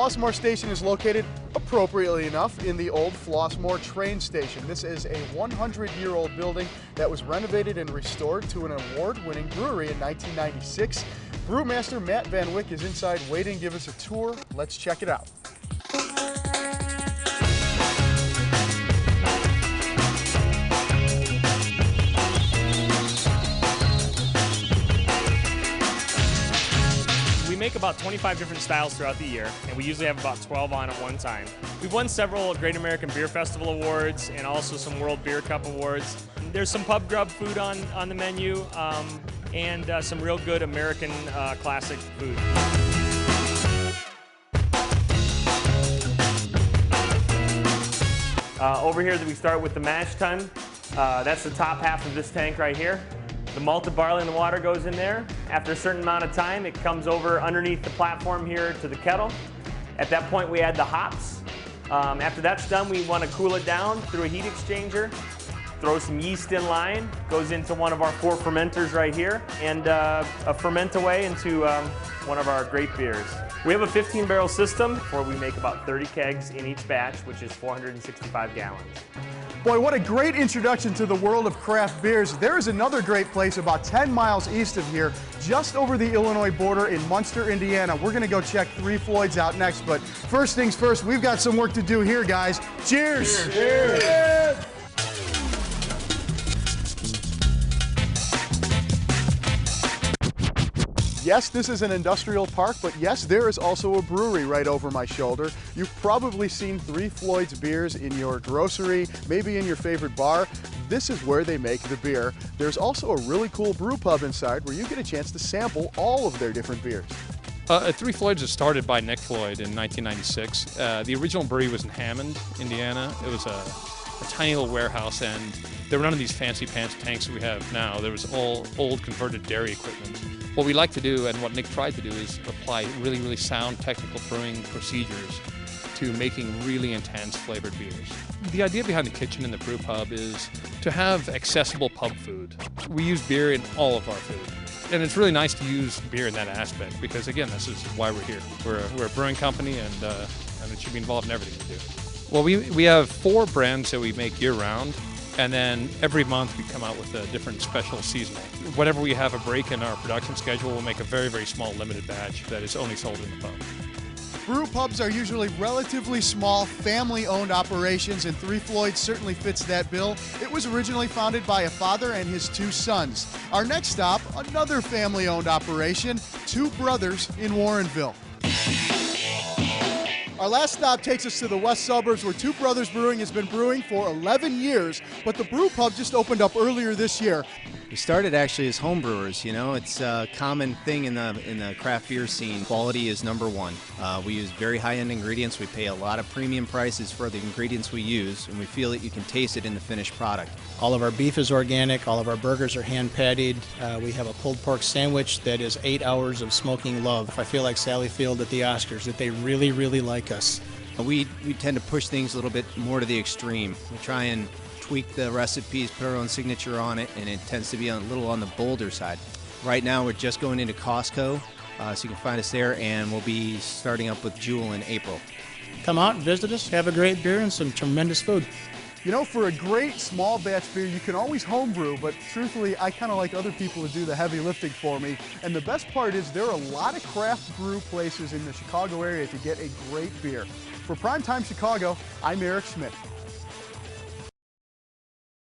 Flossmoor Station is located, appropriately enough, in the old Flossmoor train station. This is a 100-year-old building that was renovated and restored to an award-winning brewery in 1996. Brewmaster Matt Van Wyck is inside waiting to give us a tour. Let's check it out. We make about 25 different styles throughout the year, and we usually have about 12 on at one time. We've won several Great American Beer Festival awards and also some World Beer Cup awards. There's some pub grub food on the menu and some real good American classic food. Over here we start with the mash tun. That's the top half of this tank right here. The malted barley and the water goes in there. After a certain amount of time, it comes over underneath the platform here to the kettle. At that point, we add the hops. After that's done, we want to cool it down through a heat exchanger. Throw some yeast in line, goes into one of our 4 fermenters right here, and a ferment away into one of our great beers. We have a 15-barrel system where we make about 30 kegs in each batch, which is 465 gallons. Boy, what a great introduction to the world of craft beers. There is another great place about 10 miles east of here, just over the Illinois border in Munster, Indiana. We're going to go check Three Floyd's out next, but first things first, we've got some work to do here, guys. Cheers! Cheers! Cheers! Yes, this is an industrial park, but yes, there is also a brewery right over my shoulder. You've probably seen Three Floyd's beers in your grocery, maybe in your favorite bar. This is where they make the beer. There's also a really cool brew pub inside where you get a chance to sample all of their different beers. Three Floyds was started by Nick Floyd in 1996. The original brewery was in Hammond, Indiana. It was a tiny little warehouse, and there were none of these fancy pants tanks that we have now. There was all old converted dairy equipment. What we like to do, and what Nick tried to do, is apply really, really sound technical brewing procedures to making really intense flavored beers. The idea behind the kitchen and the brew pub is to have accessible pub food. We use beer in all of our food. And it's really nice to use beer in that aspect because, again, this is why we're here. We're a brewing company, and it should be involved in everything we do. Well, we have 4 brands that we make year-round. And then every month we come out with a different special seasonal. Whenever we have a break in our production schedule, we'll make a very, very small limited batch that is only sold in the pub. Brew pubs are usually relatively small, family-owned operations, and Three Floyd certainly fits that bill. It was originally founded by a father and his 2 sons. Our next stop, another family-owned operation, Two Brothers in Warrenville. Our last stop takes us to the west suburbs where Two Brothers Brewing has been brewing for 11 years, but the brew pub just opened up earlier this year. We started actually as home brewers. You know, it's a common thing in the craft beer scene. Quality is #1. We use very high-end ingredients. We pay a lot of premium prices for the ingredients we use, and we feel that you can taste it in the finished product. All of our beef is organic. All of our burgers are hand-patted. We have a pulled pork sandwich that is 8 hours of smoking love. I feel like Sally Field at the Oscars, that they really, really like us. We tend to push things a little bit more to the extreme. We try and tweak the recipes, put our own signature on it, and it tends to be a little on the bolder side. Right now we're just going into Costco, so you can find us there, and we'll be starting up with Jewel in April. Come out and visit us, have a great beer and some tremendous food. You know, for a great small batch beer, you can always homebrew, but truthfully, I kind of like other people to do the heavy lifting for me. And the best part is there are a lot of craft brew places in the Chicago area to get a great beer. For Primetime Chicago, I'm Eric Schmidt.